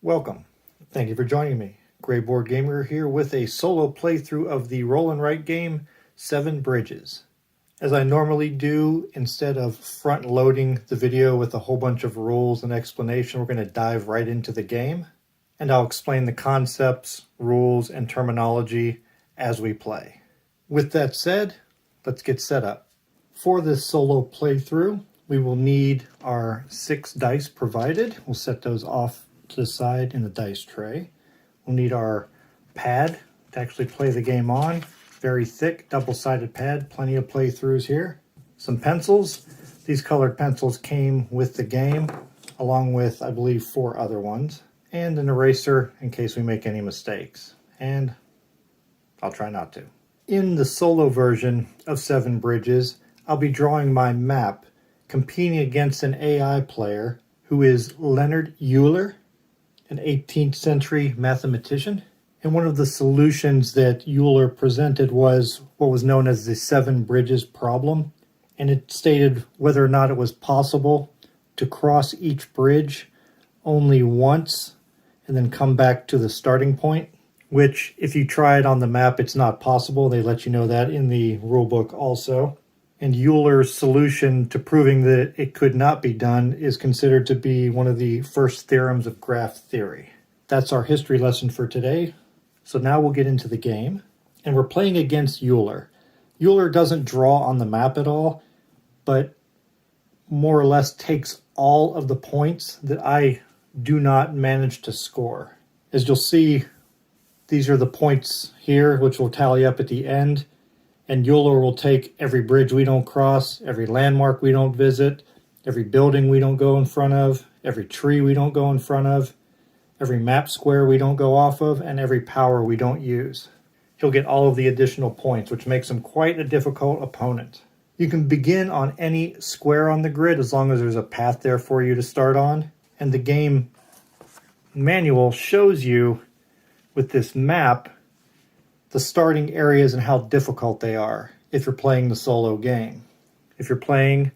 Welcome. Thank you for joining me. Gray Board Gamer here with a solo playthrough of the roll and write game, 7 Bridges. As I normally do, instead of front loading the video with a whole bunch of rules and explanation, we're going to dive right into the game. And I'll explain the concepts, rules, and terminology as we play. With that said, let's get set up. For this solo playthrough, we will need our 6 dice provided. We'll set those off to the side in the dice tray. We'll need our pad to actually play the game on. Very thick, double-sided pad, plenty of playthroughs here. Some pencils. These colored pencils came with the game, along with, I believe, 4 other ones. And an eraser in case we make any mistakes. And I'll try not to. In the solo version of 7 Bridges, I'll be drawing my map, competing against an AI player who is Leonard Euler, an 18th century mathematician. And one of the solutions that Euler presented was what was known as the 7 bridges problem. And it stated whether or not it was possible to cross each bridge only once and then come back to the starting point, which if you try it on the map, it's not possible. They let you know that in the rulebook also. And Euler's solution to proving that it could not be done is considered to be one of the first theorems of graph theory. That's our history lesson for today. So now we'll get into the game. And we're playing against Euler. Euler doesn't draw on the map at all, but more or less takes all of the points that I do not manage to score. As you'll see, these are the points here, which will tally up at the end. And Euler will take every bridge we don't cross, every landmark we don't visit, every building we don't go in front of, every tree we don't go in front of, every map square we don't go off of, and every power we don't use. He'll get all of the additional points, which makes him quite a difficult opponent. You can begin on any square on the grid as long as there's a path there for you to start on. And the game manual shows you with this map the starting areas and how difficult they are if you're playing the solo game. If you're playing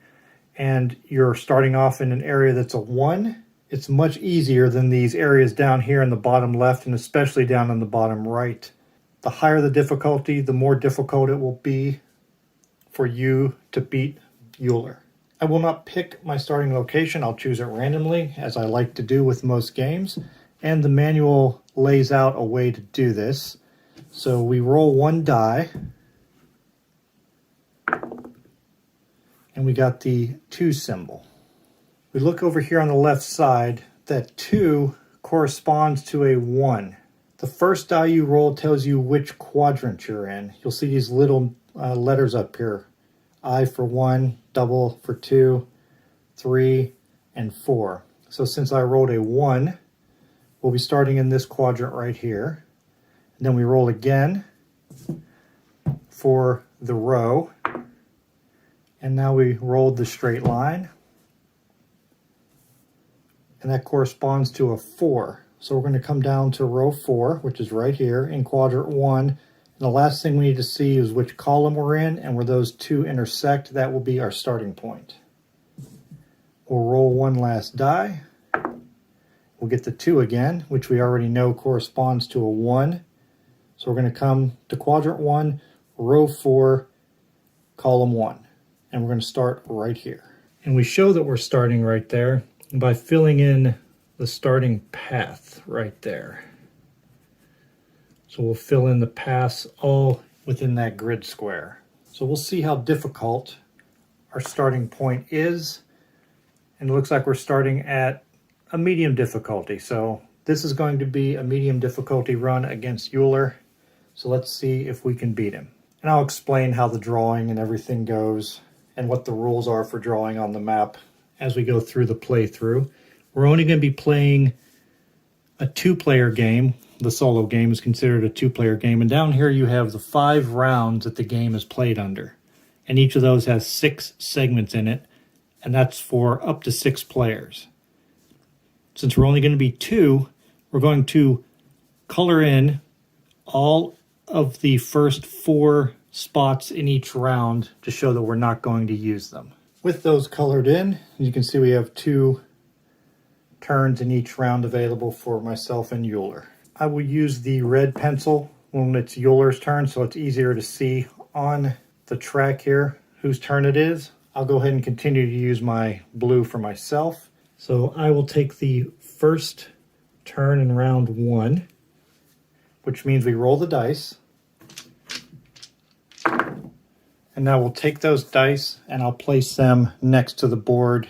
and you're starting off in an area that's a 1, it's much easier than these areas down here in the bottom left and especially down in the bottom right. The higher the difficulty, the more difficult it will be for you to beat Euler. I will not pick my starting location. I'll choose it randomly, as I like to do with most games. And the manual lays out a way to do this. So we roll 1 die. And we got the 2 symbol. We look over here on the left side. That 2 corresponds to a 1. The first die you roll tells you which quadrant you're in. You'll see these little letters up here. I for 1, double for 2, 3, and 4. So since I rolled a 1, we'll be starting in this quadrant right here. And then we roll again for the row. And now we rolled the straight line. And that corresponds to a 4. So we're going to come down to row 4, which is right here in quadrant 1. And the last thing we need to see is which column we're in, and where those 2 intersect. That will be our starting point. We'll roll 1 last die. We'll get the 2 again, which we already know corresponds to a 1. So we're going to come to quadrant 1, row 4, column 1. And we're going to start right here. And we show that we're starting right there by filling in the starting path right there. So we'll fill in the paths all within that grid square. So we'll see how difficult our starting point is. And it looks like we're starting at a medium difficulty. So this is going to be a medium difficulty run against Euler. So let's see if we can beat him. And I'll explain how the drawing and everything goes and what the rules are for drawing on the map as we go through the playthrough. We're only going to be playing a 2-player game. The solo game is considered a 2-player game. And down here you have the 5 rounds that the game is played under. And each of those has 6 segments in it. And that's for up to 6 players. Since we're only going to be 2, we're going to color in all of the first 4 spots in each round to show that we're not going to use them. With those colored in, you can see we have 2 turns in each round available for myself and Euler. I will use the red pencil when it's Euler's turn so it's easier to see on the track here whose turn it is. I'll go ahead and continue to use my blue for myself. So I will take the first turn in round 1, which means we roll the dice. And now we'll take those dice and I'll place them next to the board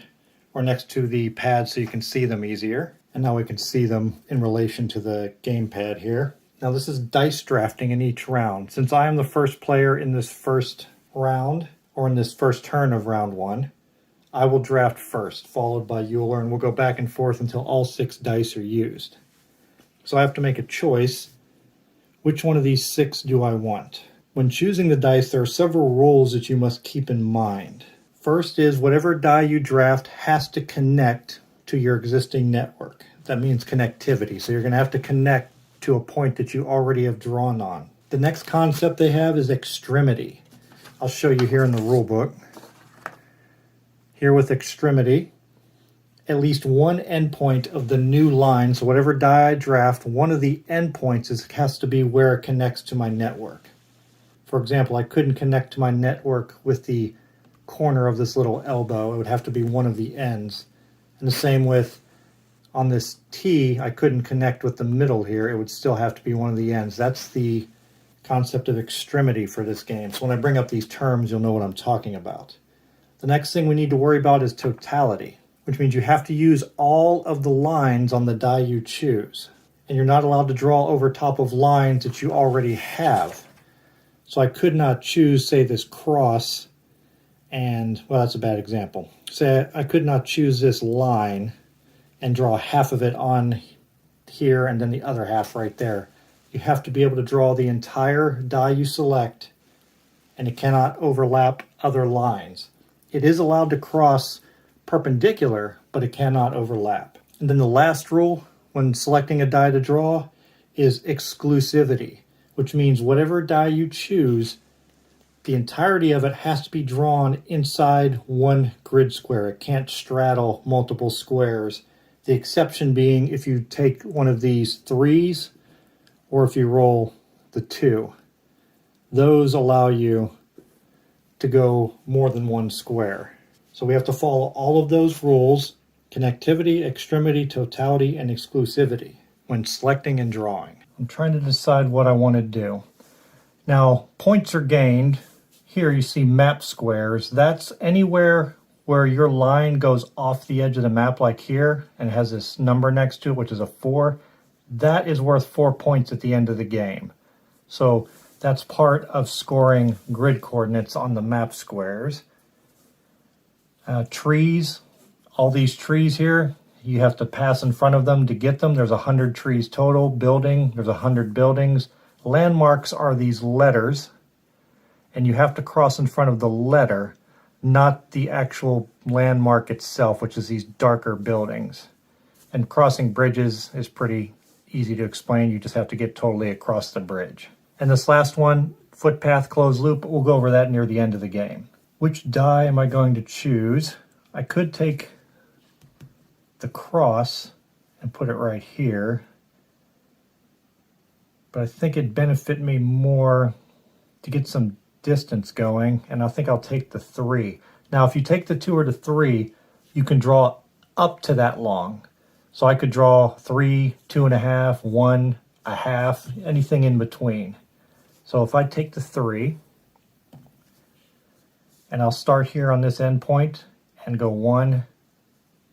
or next to the pad so you can see them easier. And now we can see them in relation to the gamepad here. Now this is dice drafting in each round. Since I am the first player in this first round, or in this first turn of round 1, I will draft first, followed by Euler, and we'll go back and forth until all 6 dice are used. So I have to make a choice. Which one of these 6 do I want? When choosing the dice, there are several rules that you must keep in mind. First is whatever die you draft has to connect to your existing network. That means connectivity. So you're going to have to connect to a point that you already have drawn on. The next concept they have is extremity. I'll show you here in the rule book. Here with extremity, at least one endpoint of the new line, so whatever die I draft, one of the endpoints has to be where it connects to my network. For example, I couldn't connect to my network with the corner of this little elbow. It would have to be one of the ends. And the same with on this T, I couldn't connect with the middle here. It would still have to be one of the ends. That's the concept of extremity for this game. So when I bring up these terms, you'll know what I'm talking about. The next thing we need to worry about is totality, which means you have to use all of the lines on the die you choose. And you're not allowed to draw over top of lines that you already have. So I could not choose, say, this cross and, well, that's a bad example. Say I could not choose this line and draw half of it on here and then the other half right there. You have to be able to draw the entire die you select, and it cannot overlap other lines. It is allowed to cross perpendicular, but it cannot overlap. And then the last rule when selecting a die to draw is exclusivity, which means whatever die you choose, the entirety of it has to be drawn inside one grid square. It can't straddle multiple squares. The exception being if you take one of these 3s, or if you roll the 2. Those allow you to go more than one square. So we have to follow all of those rules: connectivity, extremity, totality, and exclusivity when selecting and drawing. I'm trying to decide what I want to do. Now, points are gained. Here you see map squares. That's anywhere where your line goes off the edge of the map, like here, and has this number next to it, which is a 4. That is worth 4 points at the end of the game. So that's part of scoring grid coordinates on the map squares. Trees, all these trees here, you have to pass in front of them to get them. There's 100 trees total. Building, there's 100 buildings. Landmarks are these letters, and you have to cross in front of the letter, not the actual landmark itself, which is these darker buildings. And crossing bridges is pretty easy to explain. You just have to get totally across the bridge. And this last one, footpath, closed loop, we'll go over that near the end of the game. Which die am I going to choose? I could take the cross and put it right here, but I think it'd benefit me more to get some distance going, and I think I'll take the 3. Now, if you take the 2 or the 3, you can draw up to that long. So I could draw 3, 2.5, 1, a half, anything in between. So if I take the 3, and I'll start here on this end point and go 1,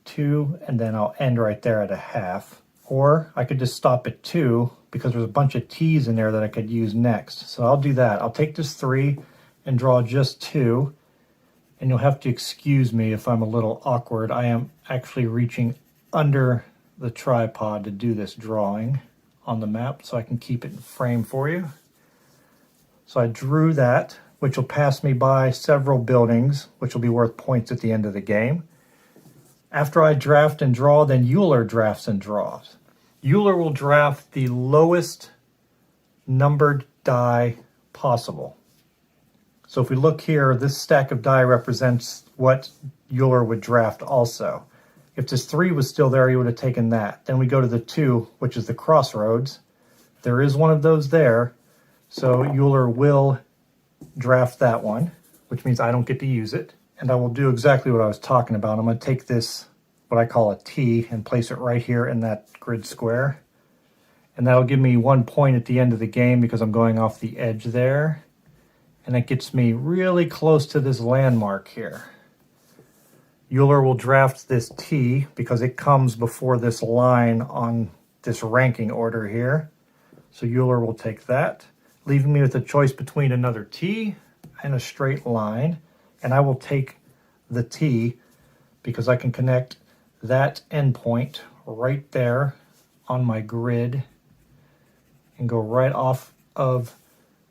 2, and then I'll end right there at a half. Or I could just stop at 2 because there's a bunch of T's in there that I could use next. So I'll do that. I'll take this 3 and draw just 2. And you'll have to excuse me if I'm a little awkward. I am actually reaching under the tripod to do this drawing on the map so I can keep it in frame for you. So I drew that, which will pass me by several buildings, which will be worth points at the end of the game. After I draft and draw, then Euler drafts and draws. Euler will draft the lowest numbered die possible. So if we look here, this stack of die represents what Euler would draft also. If this 3 was still there, he would have taken that. Then we go to the 2, which is the crossroads. There is one of those there, so Euler will draft that one, which means I don't get to use it. And I will do exactly what I was talking about. I'm going to take this, what I call a T, and place it right here in that grid square. And that'll give me 1 point at the end of the game because I'm going off the edge there. And that gets me really close to this landmark here. Euler will draft this T because it comes before this line on this ranking order here. So Euler will take that, leaving me with a choice between another T and a straight line. And I will take the T because I can connect that endpoint right there on my grid and go right off of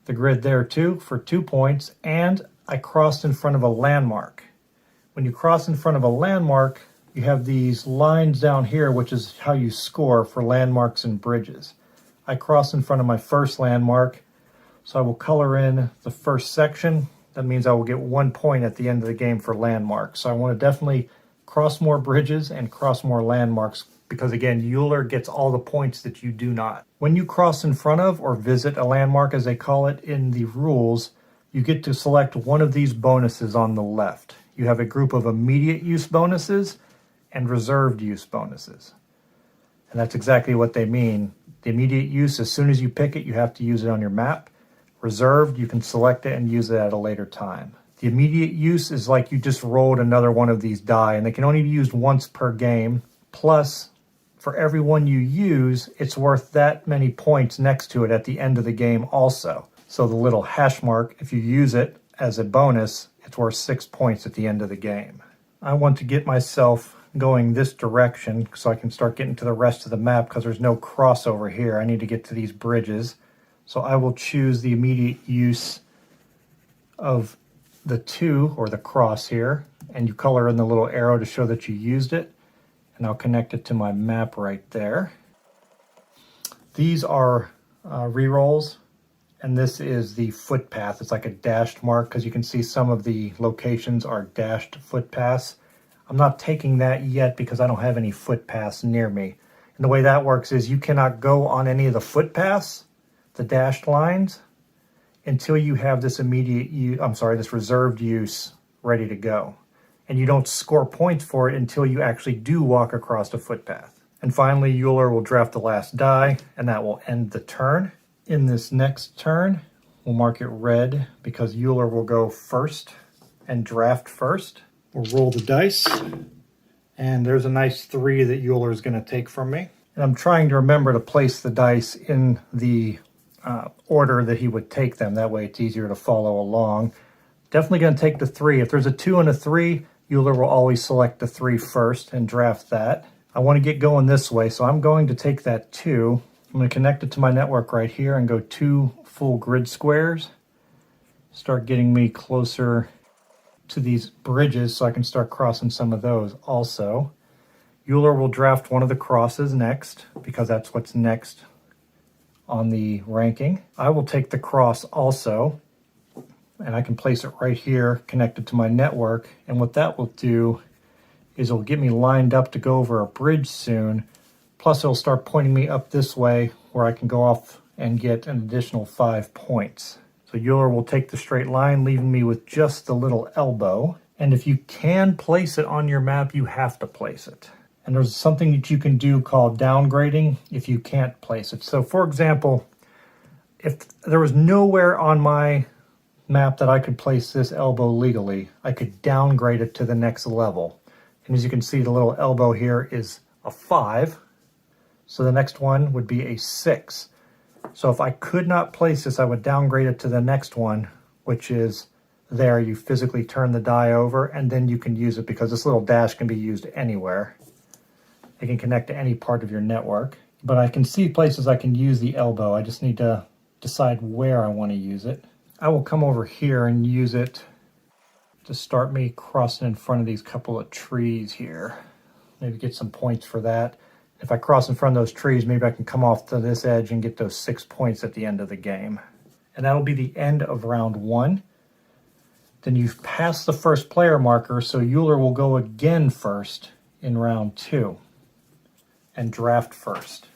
the grid there too for 2 points. And I crossed in front of a landmark. When you cross in front of a landmark, you have these lines down here, which is how you score for landmarks and bridges. I crossed in front of my first landmark, so I will color in the first section. That means I will get 1 point at the end of the game for landmarks. So I want to definitely cross more bridges and cross more landmarks because, again, Euler gets all the points that you do not. When you cross in front of or visit a landmark, as they call it in the rules, you get to select one of these bonuses on the left. You have a group of immediate use bonuses and reserved use bonuses. And that's exactly what they mean. The immediate use, as soon as you pick it, you have to use it on your map. Reserved, you can select it and use it at a later time. The immediate use is like you just rolled another one of these die, and they can only be used once per game. Plus, for every one you use, it's worth that many points next to it at the end of the game also. So the little hash mark, if you use it as a bonus, it's worth 6 points at the end of the game. I want to get myself going this direction so I can start getting to the rest of the map because there's no crossover here. I need to get to these bridges. So I will choose the immediate use of the 2 or the cross here, and you color in the little arrow to show that you used it. And I'll connect it to my map right there. These are rerolls. And this is the footpath. It's like a dashed mark because you can see some of the locations are dashed footpaths. I'm not taking that yet because I don't have any footpaths near me. And the way that works is you cannot go on any of the footpaths, the dashed lines, until you have this this reserved use ready to go. And you don't score points for it until you actually do walk across the footpath. And finally, Euler will draft the last die, and that will end the turn. In this next turn, we'll mark it red because Euler will go first and draft first. We'll roll the dice, and there's a nice 3 that Euler is going to take from me. And I'm trying to remember to place the dice in the order that he would take them. That way it's easier to follow along. Definitely going to take the 3. If there's a 2 and a 3, Euler will always select the 3 first and draft that. I want to get going this way, so I'm going to take that 2. I'm going to connect it to my network right here and go 2 full grid squares. Start getting me closer to these bridges so I can start crossing some of those also. Euler will draft one of the crosses next because that's what's next on the ranking. I will take the cross also, and I can place it right here connected to my network. And what that will do is it'll get me lined up to go over a bridge soon. Plus, it'll start pointing me up this way where I can go off and get an additional 5 points. So Euler will take the straight line, leaving me with just the little elbow. And if you can place it on your map, you have to place it. And there's something that you can do called downgrading if you can't place it. So for example, if there was nowhere on my map that I could place this elbow legally, I could downgrade it to the next level. And as you can see, the little elbow here is a 5. So the next one would be a 6. So if I could not place this, I would downgrade it to the next one, which is there. You physically turn the die over, and then you can use it because this little dash can be used anywhere. It can connect to any part of your network. But I can see places I can use the elbow. I just need to decide where I want to use it. I will come over here and use it to start me crossing in front of these couple of trees here. Maybe get some points for that. If I cross in front of those trees, maybe I can come off to this edge and get those 6 points at the end of the game. And that'll be the end of round 1. Then you've passed the first player marker, so Euler will go again first. in round 2 and draft first.